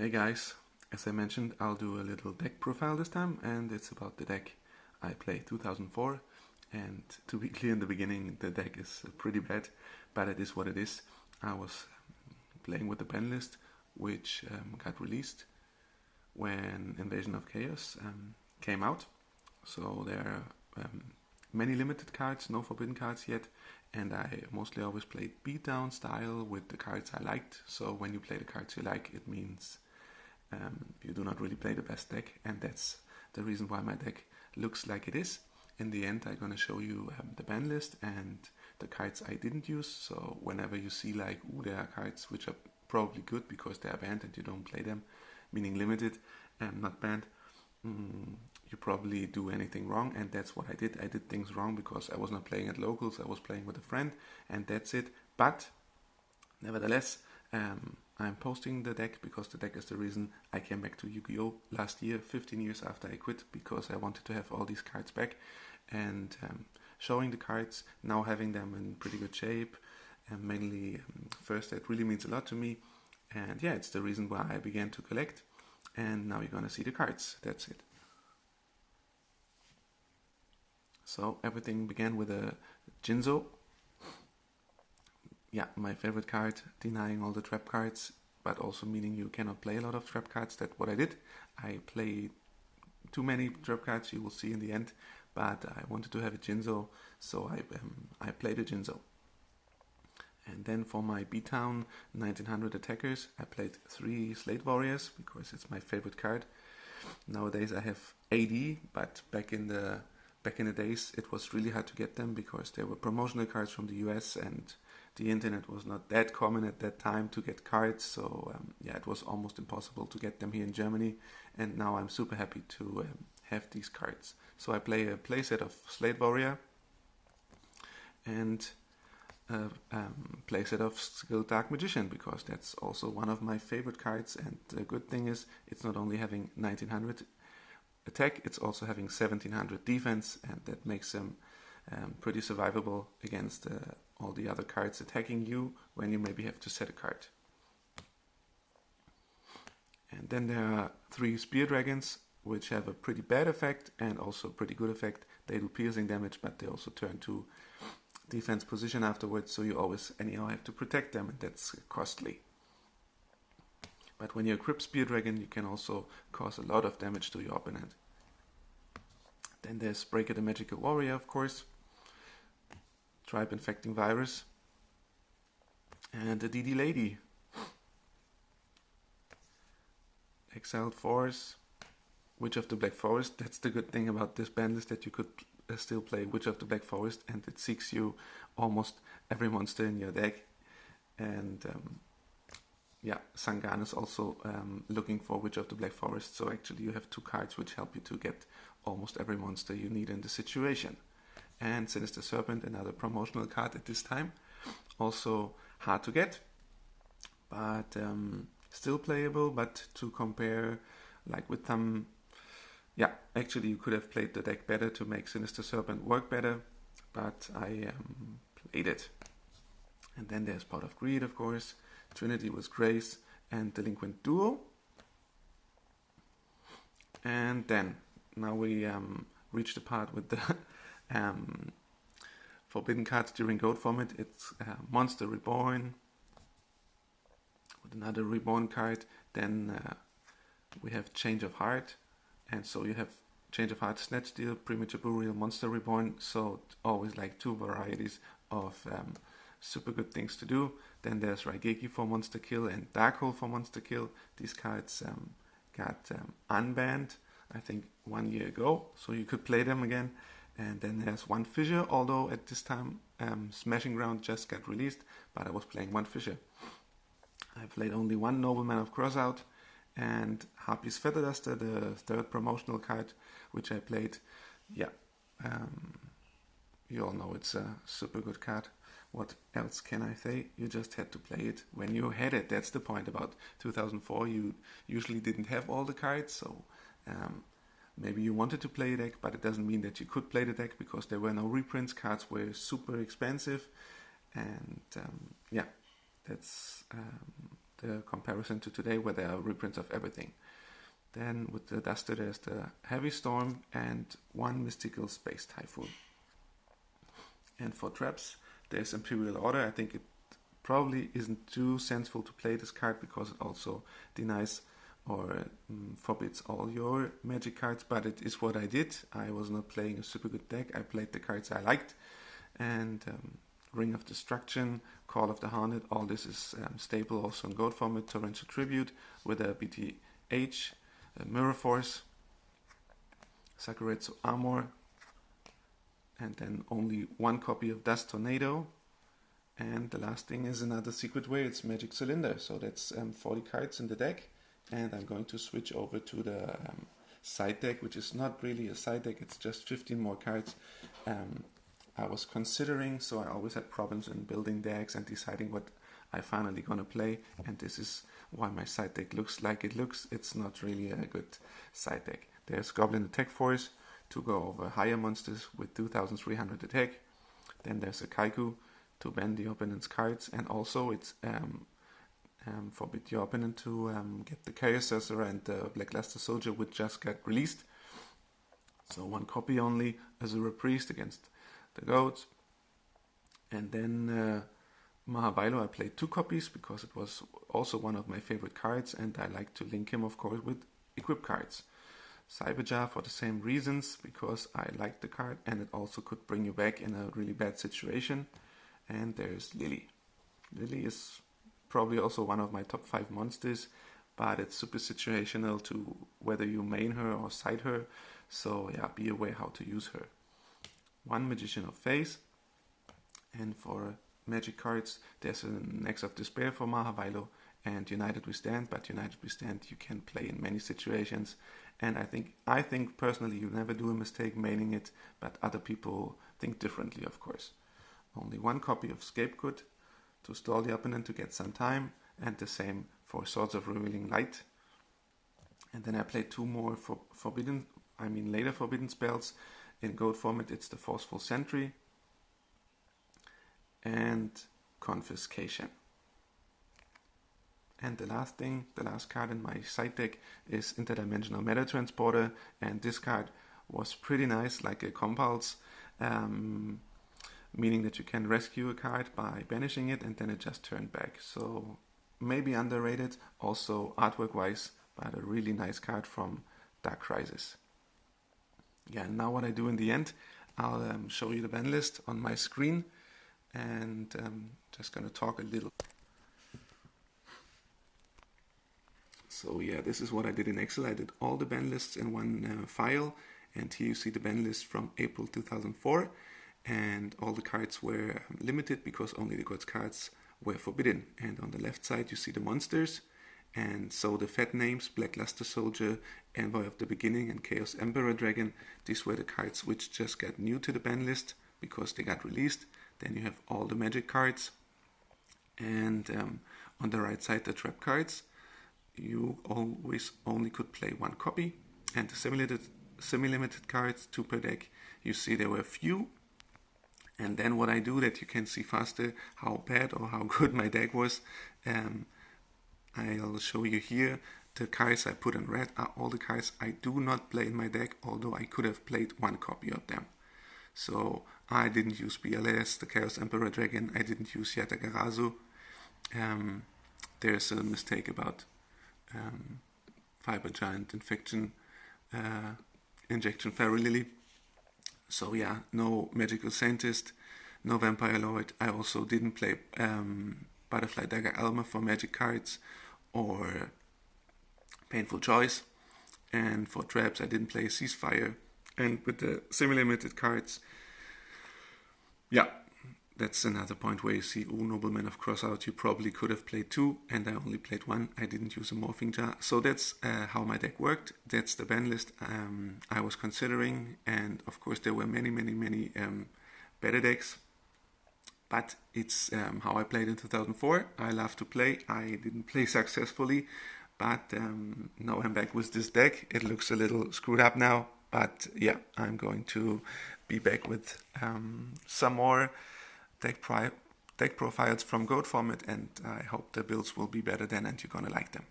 Hey guys, as I mentioned, I'll do a little deck profile this time, and it's about the deck I played 2004. And to be clear in the beginning, the deck is pretty bad, but it is what it is. I was playing with the Banlist, which got released when Invasion of Chaos came out. So there are many limited cards, no forbidden cards yet, and I mostly always played beatdown style with the cards I liked. So when you play the cards you like, it means you do not really play the best deck, and that's the reason why my deck looks like it is. In the end, I'm going to show you the ban list and the cards I didn't use. So whenever you see like, ooh, there are cards which are probably good because they are banned and you don't play them, meaning limited and not banned, you probably do anything wrong, and that's what I did. I did things wrong because I was not playing at locals, I was playing with a friend, and that's it. But nevertheless, I'm posting the deck because the deck is the reason I came back to Yu-Gi-Oh! Last year, 15 years after I quit, because I wanted to have all these cards back, and showing the cards, now having them in pretty good shape, and mainly first, that really means a lot to me, and yeah, it's the reason why I began to collect, and now you're gonna see the cards. That's it. So everything began with a Jinzo. Yeah, my favorite card, denying all the trap cards, but also meaning you cannot play a lot of trap cards. That's what I did. I played too many trap cards, you will see in the end, but I wanted to have a Jinzo, so I played a Jinzo. And then for my B-Town 1900 attackers, I played 3 Slate Warriors because it's my favorite card. Nowadays I have AD, but back in the days it was really hard to get them because they were promotional cards from the US, and the internet was not that common at that time to get cards, so yeah, it was almost impossible to get them here in Germany, and now I'm super happy to have these cards. So I play a playset of Slate Warrior and a playset of Skilled Dark Magician, because that's also one of my favorite cards, and the good thing is it's not only having 1900 attack, it's also having 1700 defense, and that makes them pretty survivable against all the other cards attacking you when you maybe have to set a card. And then there are 3 Spear Dragons, which have a pretty bad effect and also a pretty good effect. They do piercing damage, but they also turn to defense position afterwards, so you always anyhow have to protect them, and that's costly. But when you equip Spear Dragon, you can also cause a lot of damage to your opponent. Then there's Breaker the Magical Warrior, of course, Tribe Infecting Virus, and the DD Lady, Exiled Force, Witch of the Black Forest. That's the good thing about this band list, that you could still play Witch of the Black Forest, and it seeks you almost every monster in your deck. And yeah, Sangan is also looking for Witch of the Black Forest, so actually you have 2 cards which help you to get almost every monster you need in the situation. And Sinister Serpent, another promotional card at this time, also hard to get, but still playable. But to compare like with some, yeah, actually you could have played the deck better to make Sinister Serpent work better, but I played it. And then there's Pot of Greed, of course, Trinity with Grace, and Delinquent Duo. And then now we reach the part with the forbidden cards during Goat format. It's Monster Reborn with another Reborn card. Then we have Change of Heart, and so you have Change of Heart, Snatch Steal, Premature Burial, Monster Reborn. So always like 2 varieties of super good things to do. Then there's Raigeki for Monster Kill and Darkhold for Monster Kill. These cards got unbanned, I think 1 year ago, so you could play them again. And then there's One Fissure, although at this time Smashing Ground just got released, but I was playing One Fissure. I played only 1 Nobleman of Crossout, and Harpy's Feather Duster, the 3rd promotional card, which I played. Yeah, you all know it's a super good card. What else can I say? You just had to play it when you had it. That's the point about 2004. You usually didn't have all the cards, so maybe you wanted to play a deck, but it doesn't mean that you could play the deck because there were no reprints. Cards were super expensive, and yeah, that's the comparison to today where there are reprints of everything. Then with the Duster there's the Heavy Storm and one Mystical Space Typhoon. And for traps there's Imperial Order. I think it probably isn't too sensible to play this card because it also denies or forbids all your magic cards, but it is what I did. I was not playing a super good deck. I played the cards I liked, and Ring of Destruction, Call of the Haunted, all this is stable also in Gold format. Torrential Tribute with a BTH, Mirror Force, Sakuretsu Armor, and then only one copy of Dust Tornado. And the last thing is another secret way, it's Magic Cylinder. So that's 40 cards in the deck. And I'm going to switch over to the side deck, which is not really a side deck, it's just 15 more cards. I was considering, so I always had problems in building decks and deciding what I finally gonna play. And this is why my side deck looks like it looks. It's not really a good side deck. There's Goblin Attack Force to go over higher monsters with 2300 attack. Then there's a Kaiku to ban the opponent's cards, and also it's forbid your opponent to get the Chaos Sorcerer and the Blackluster Soldier, which just got released. So one copy only, Azura Priest against the Goats. And then Mahabailo, I played 2 copies because it was also one of my favorite cards, and I like to link him, of course, with equip cards. Cyberjar for the same reasons, because I like the card and it also could bring you back in a really bad situation. And there's Lily. Lily is probably also one of my top 5 monsters, but it's super situational to whether you main her or side her. So yeah, be aware how to use her. One Magician of Phase. And for magic cards, there's an Axe of Despair for Mahabailo and United We Stand, but United We Stand you can play in many situations. And I think personally you never do a mistake maining it, but other people think differently, of course. Only one copy of Scapegoat to stall the opponent to get some time, and the same for Swords of Revealing Light. And then I played 2 more for later forbidden spells. In Gold format it's the Forceful Sentry and Confiscation. And the last card in my side deck is Interdimensional Matter Transporter, and this card was pretty nice, like a compulse, meaning that you can rescue a card by banishing it and then it just turned back. So maybe underrated, also artwork wise, but a really nice card from Dark Crisis. Yeah, now what I do in the end, I'll show you the ban list on my screen, and just gonna talk a little. So yeah, this is what I did in Excel. I did all the ban lists in one file, and here you see the ban list from April 2004, and all the cards were limited because only the good cards were forbidden. And on the left side you see the monsters, and so the fat names, Blackluster Soldier, Envoy of the Beginning and Chaos Emperor Dragon, these were the cards which just got new to the ban list because they got released. Then you have all the magic cards, and on the right side the trap cards. You always only could play 1 copy, and the semi-limited cards, 2 per deck, you see there were few. And then what I do that you can see faster how bad or how good my deck was, I'll show you here. The cards I put in red are all the cards I do not play in my deck, although I could have played 1 copy of them. So I didn't use BLS, the Chaos Emperor Dragon, I didn't use Yatagarasu. There's a mistake about Fiber Giant Infection, Injection Fairy Lily. So yeah, no Magical Scientist, no Vampire Lord. I also didn't play Butterfly Dagger Alma for magic cards, or Painful Choice. And for traps I didn't play Ceasefire. And with the semi-limited cards, yeah, that's another point where you see, oh, Nobleman of Crossout, you probably could have played 2, and I only played 1. I didn't use a Morphing Jar. So that's how my deck worked. That's the ban list I was considering, and of course there were many better decks. But it's how I played in 2004. I love to play. I didn't play successfully, but now I'm back with this deck. It looks a little screwed up now, but yeah, I'm going to be back with some more deck deck profiles from Goat format, and I hope the builds will be better then and you're gonna like them.